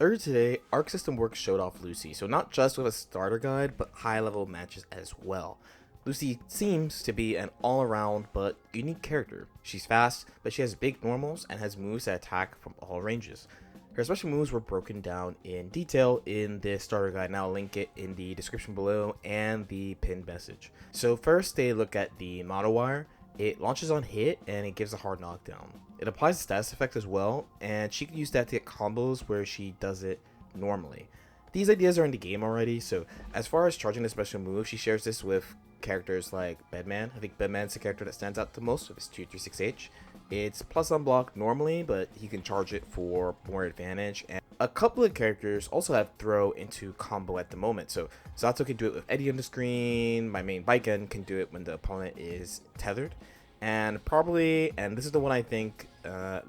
Earlier today, Arc System Works showed off Lucy, so not just with a starter guide, but high-level matches as well. Lucy seems to be an all-around but unique character. She's fast, but she has big normals and has moves that attack from all ranges. Her special moves were broken down in detail in this starter guide, and I'll link it in the description below and the pinned message. So first they look at the Monowire. It launches on hit and it gives a hard knockdown. It applies a status effect as well, and she can use that to get combos where she does it normally. These ideas are in the game already, so as far as charging the special move, she shares this with characters like Bedman. I think Bedman's the character that stands out the most with his 236H. It's plus on block normally, but he can charge it for more advantage. And a couple of characters also have throw into combo at the moment. So Zato can do it with Eddie on the screen. My main Baiken can do it when the opponent is tethered. And probably, and this is the one I think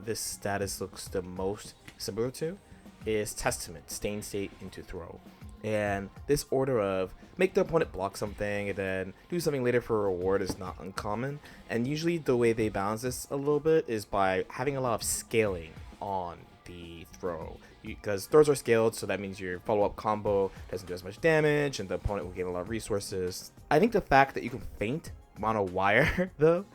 this status looks the most similar to, is Testament, Stain State into throw. And this order of make the opponent block something and then do something later for a reward is not uncommon. And usually the way they balance this a little bit is by having a lot of scaling on the throw. Because throws are scaled, so that means your follow-up combo doesn't do as much damage and the opponent will gain a lot of resources. I think the fact that you can feint Monowire though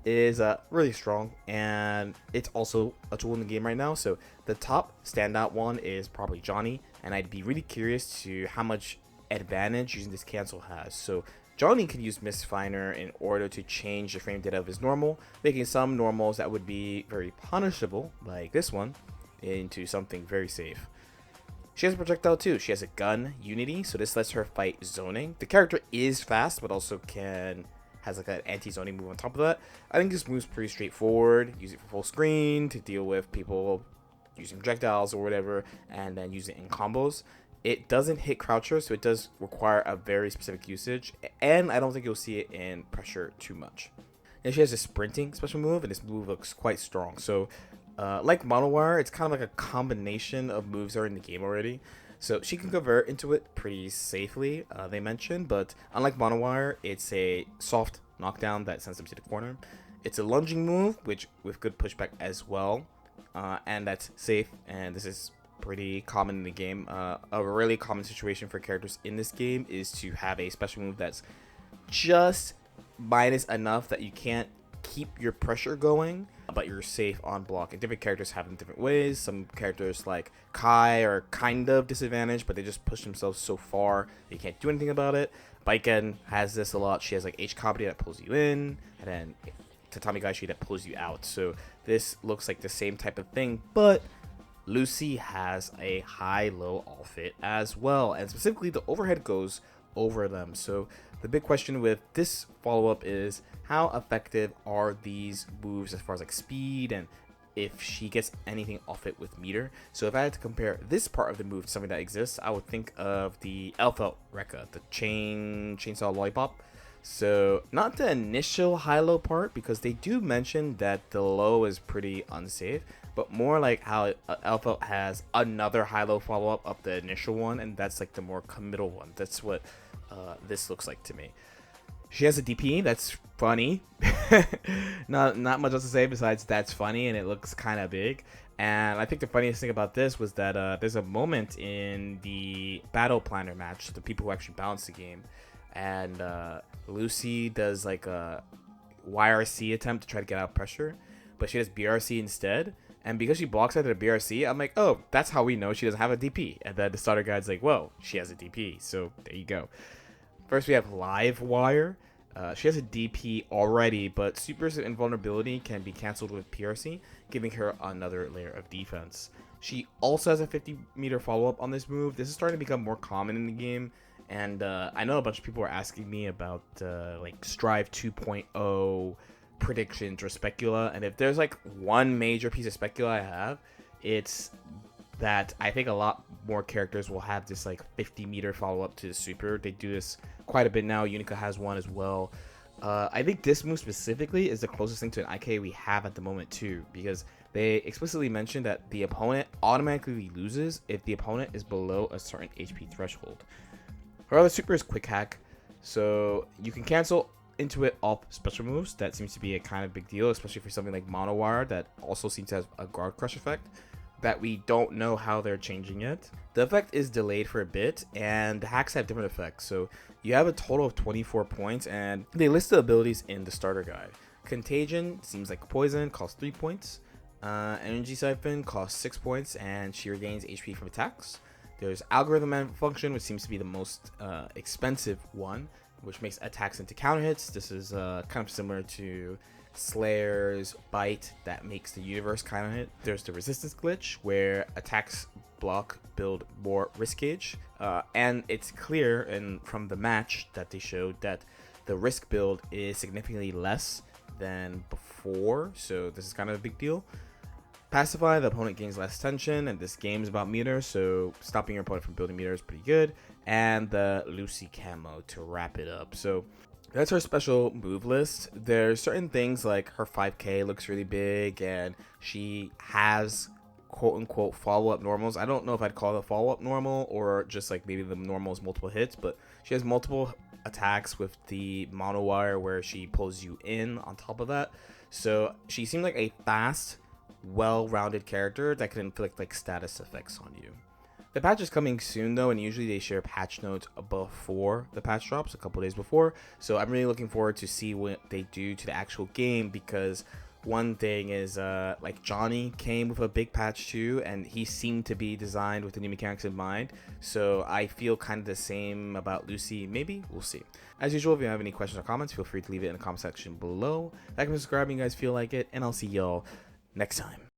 is really strong, and it's also a tool in the game right now. So the top standout one is probably Johnny, and I'd be really curious to how much advantage using this cancel has. So Johnny can use Misfinder in order to change the frame data of his normal, making some normals that would be very punishable, like this one, into something very safe. She has a projectile too. She has a gun, Unity, so this lets her fight zoning. The character is fast, but also has like an anti-zoning move on top of that. I think this move's pretty straightforward. Use it for full screen to deal with people using projectiles or whatever, and then use it in combos. It doesn't hit crouchers, so it does require a very specific usage, and I don't think you'll see it in pressure too much. And she has a sprinting special move, and this move looks quite strong. So like Monowire, it's kind of like a combination of moves that are in the game already. So she can convert into it pretty safely, they mentioned, but unlike Monowire, it's a soft knockdown that sends them to the corner. It's a lunging move, which with good pushback as well, and that's safe, and this is pretty common in the game. A really common situation for characters in this game is to have a special move that's just minus enough that you can't keep your pressure going, but you're safe on block. And different characters have them different ways. Some characters like Kai are kind of disadvantaged, but they just push themselves so far they can't do anything about it. Baiken has this a lot. She has like H Comedy that pulls you in, and then Tatami Gaishi that pulls you out. So this looks like the same type of thing, but Lucy has a high-low all fit as well, and specifically the overhead goes over them. So the big question with this follow-up is how effective are these moves as far as like speed, and if she gets anything off it with meter. So if I had to compare this part of the move to something that exists, I would think of the Elfelt Rekka, the chainsaw lollipop. So not the initial high-low part, because they do mention that the low is pretty unsafe, but more like how Elfelt has another high-low follow-up of the initial one, and that's like the more committal one. That's what this looks like to me. She has a DP that's funny. not much else to say besides that's funny, and it looks kind of big. And I think the funniest thing about this was that there's a moment in the battle planner match, the people who actually balance the game, and Lucy does like a YRC attempt to try to get out pressure, but she does BRC instead. And because she blocks out of the BRC, I'm like, oh, that's how we know she doesn't have a DP. And then the starter guide's like, whoa, she has a DP. So there you go. First, we have Live Wire. She has a DP already, but Super's invulnerability can be cancelled with PRC, giving her another layer of defense. She also has a 50-meter follow-up on this move. This is starting to become more common in the game, and I know a bunch of people are asking me about like Strive 2.0 predictions or specula, and if there's like one major piece of specula I have, it's that I think a lot more characters will have this like 50-meter follow-up to the super. They do this quite a bit now. Unica has one as well. I think this move specifically is the closest thing to an IK we have at the moment too, because they explicitly mentioned that the opponent automatically loses if the opponent is below a certain HP threshold. Her other super is Quickhack, so you can cancel into it all special moves. That seems to be a kind of big deal, especially for something like Monowire that also seems to have a guard crush effect. that we don't know how they're changing yet. The effect is delayed for a bit, and the hacks have different effects. So you have a total of 24 points, and they list the abilities in the starter guide. Contagion seems like poison, costs 3 points. Energy Siphon costs 6 points, and she regains HP from attacks. There's Algorithm Malfunction, which seems to be the most expensive one, which makes attacks into counter hits. This is kind of similar to Slayer's Bite that makes the universe counter hit. There's the Resistance Glitch, where attacks block build more risk gauge, and it's clear and from the match that they showed that the risk build is significantly less than before, so this is kind of a big deal. Pacify, the opponent gains less tension, and this game is about meters, so stopping your opponent from building meters is pretty good. And the Lucy camo to wrap it up. So that's her special move list. There's certain things like her 5k looks really big, and she has quote-unquote follow-up normals. I don't know if I'd call it follow-up normal or just like maybe the normal is multiple hits, but she has multiple attacks with the Monowire where she pulls you in on top of that. So she seemed like a fast, well-rounded character that can inflict like status effects on you. The patch is coming soon though, and usually they share patch notes before the patch drops, a couple days before. So I'm really looking forward to see what they do to the actual game, because one thing is like Johnny came with a big patch too, and he seemed to be designed with the new mechanics in mind. So I feel kind of the same about Lucy. Maybe we'll see. As usual, if you have any questions or comments, feel free to leave it in the comment section below. Like and subscribe if you guys feel like it, and I'll see y'all next time.